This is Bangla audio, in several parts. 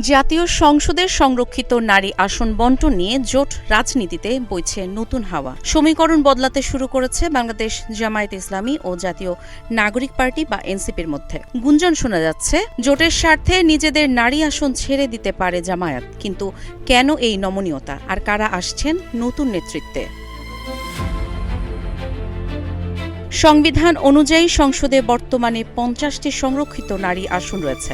জাতীয় সংসদের সংরক্ষিত নারী আসন বণ্টন নিয়ে জোট রাজনীতিতে বইছে নতুন হাওয়া। সমীকরণ বদলাতে শুরু করেছে বাংলাদেশ জামায়াতে ইসলামী ও জাতীয় নাগরিক পার্টি বা এনসিপির মধ্যে। গুঞ্জন শোনা যাচ্ছে, জোটের স্বার্থে নিজেদের নারী আসন ছেড়ে দিতে পারে জামায়াত। কিন্তু কেন এই নমনীয়তা, আর কারা আসছেন নতুন নেতৃত্বে? সংবিধান অনুযায়ী সংসদে বর্তমানে ৫০টি সংরক্ষিত নারী আসন রয়েছে।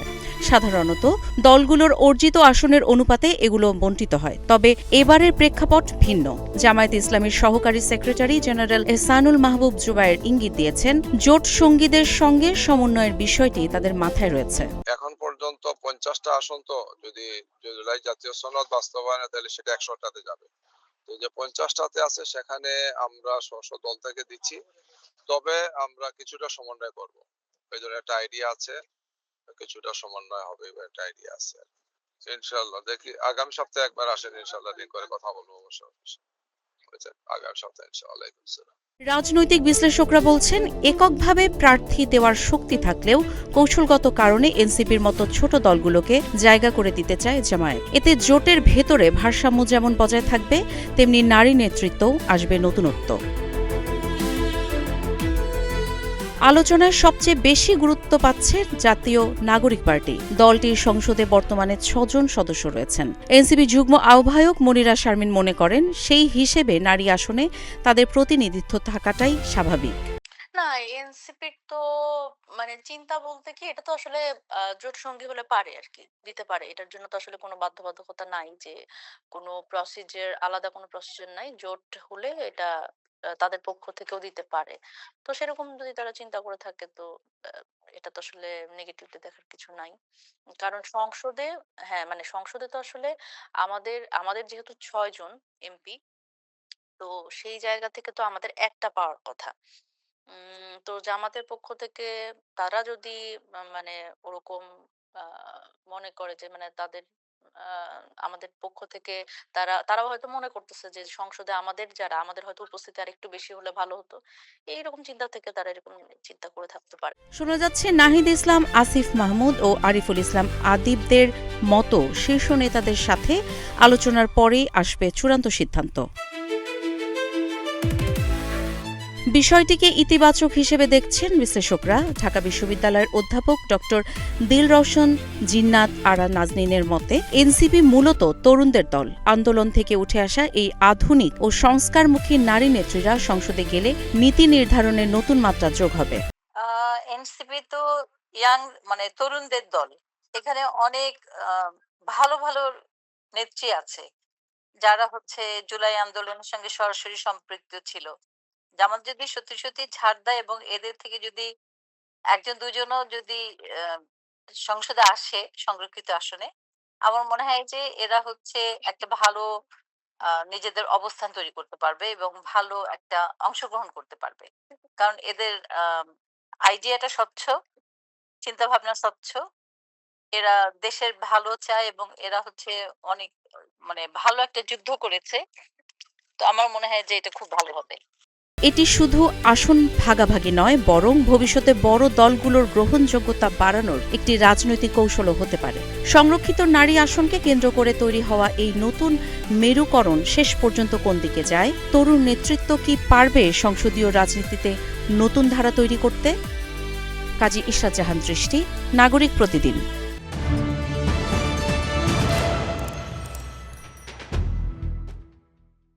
সাধারণত দলগুলোর অর্জিত আসনের অনুপাতে এগুলো বণ্টিত হয়। তবে এবারের প্রেক্ষাপট ভিন্ন। জামায়াতে ইসলামীর সহকারী সেক্রেটারি জেনারেল এহসানুল মাহবুব জুবায়ের ইঙ্গিত দিয়েছেন, জোট সঙ্গীদের সঙ্গে সমন্বয়ের বিষয়টি তাদের মাথায় রয়েছে। এখন পর্যন্ত ৫০টা আসন, তো যদি জুলাই জাতীয় সনদ বাস্তবায়নে তাহলে সেটা ১০০টাতে যাবে। তো যে ৫০টাতে আছে সেখানে আমরা স্ব দল থেকে দিচ্ছি, তবে আমরা কিছুটা সমন্বয় করব। এই জন্য একটা আইডিয়া আছে, কিছুটা সমন্বয় হবে, একটা আইডিয়া আছে। ইনশাআল্লাহ দেখি আগামী সপ্তাহে একবার আসেন, ইনশাআল্লাহ ঠিক করে কথা বলবো। আগামী সপ্তাহে ইনশাআল্লাহ। রাজনৈতিক বিশ্লেষকরা বলছেন, এককভাবে প্রার্থী দেওয়ার শক্তি থাকলেও কৌশলগত কারণে এনসিপির মতো ছোট দলগুলোকে জায়গা করে দিতে চায় জামায়াত। এতে জোটের ভেতরে ভারসাম্য যেমন বজায় থাকবে, তেমনি নারী নেতৃত্বও আসবে নতুনত্ব। আলোচনায় সবচেয়ে বেশি গুরুত্ব পাচ্ছে জাতীয় নাগরিক পার্টি। দলটির সংসদে বর্তমানে ৬ জন সদস্য রয়েছেন। এনসিপি যুগ্ম আহ্বায়ক মনিরা শারমিন মনে করেন, সেই হিসেবে নারী আসনে তাদের প্রতিনিধিত্ব থাকাটাই স্বাভাবিক। না, এনসিপির তো চিন্তা বলতে কি, এটা তো আসলে জোট সঙ্গী হলে পারে আর কি দিতে পারে। এটার জন্য তো আসলে কোনো বাধ্যবাধকতা নাই যে কোনো আলাদা কোনো প্রসিজার নাই। জোট হলে এটা তাদের পক্ষ থেকেও দিতে পারে। তো সেরকম যদি তারা চিন্তা করে থাকে, তো এটা তো আসলে নেগেটিভলি দেখার কিছু নাই। কারণ সংসদে, হ্যাঁ, সংসদে তো আসলে আমাদের আমাদের যেহেতু ৬ জন এমপি, তো সেই জায়গা থেকে তো আমাদের একটা পাওয়ার কথা। তো জামাতের পক্ষ থেকে তারা যদি ওরকম আ মনে করে যে তাদের আ আমাদের পক্ষ থেকে তারাও হয়তো মনে করতেছে যে সংসদে আমাদের হয়তো উপস্থিতি আরেকটু বেশি হলে ভালো হতো। এইরকম চিন্তা থেকে তারা এরকম চিন্তা করে থাকতে পারে। শোনা যাচ্ছে, নাহিদ ইসলাম, আসিফ মাহমুদ ও আরিফুল ইসলাম আদিবদের মতো শীর্ষ নেতাদের সাথে আলোচনার পরেই আসবে চূড়ান্ত সিদ্ধান্ত। বিষয়টিকে ইতিবাচক হিসেবে দেখছেন বিশ্লেষকরা। ঢাকা বিশ্ববিদ্যালয়ের অধ্যাপক ডক্টর দিলরওশন জিন্নাত আরা নাজনীনের মতে, এনসিপি মূলত তরুণদের দল। আন্দোলন থেকে উঠে আসা এই আধুনিক ও সংস্কারমুখী নারী নেত্রীরা সংসদে গেলে নীতি নির্ধারণের নতুন মাত্রা যোগ হবে। এনসিপি তো ইয়াং তরুণদের দল। এখানে অনেক ভালো ভালো নেত্রী আছে যারা জুলাই আন্দোলনের সঙ্গে সরাসরি সম্পৃক্ত ছিল। জামাত যদি সত্যি সত্যি ছাড় দেয় এবং এদের থেকে যদি একজন দুজনও যদি সংসদে আসে সংরক্ষিত আসনে, আমার মনে হয় যে এরা একটা ভালো নিজেদের অবস্থান তৈরি করতে পারবে এবং ভালো একটা অংশগ্রহণ করতে পারবে। কারণ এদের আইডিয়াটা স্বচ্ছ, চিন্তা ভাবনা স্বচ্ছ। এরা দেশের ভালো চায় এবং এরা অনেক ভালো একটা যুদ্ধ করেছে। তো আমার মনে হয় যে এটা খুব ভালো হবে। এটি শুধু আসন ভাগাভাগি নয়, বরং ভবিষ্যতে বড় দলগুলোর গ্রহণযোগ্যতা বাড়ানোর একটি রাজনৈতিক কৌশলও হতে পারে। সংরক্ষিত নারী আসনকে কেন্দ্র করে তৈরি হওয়া এই নতুন মেরুকরণ শেষ পর্যন্ত কোন দিকে যায়? তরুণ নেতৃত্ব কি পারবে সংসদীয় রাজনীতিতে নতুন ধারা তৈরি করতে? কাজী ইশরাত জাহান দৃষ্টি, নাগরিক প্রতিদিন।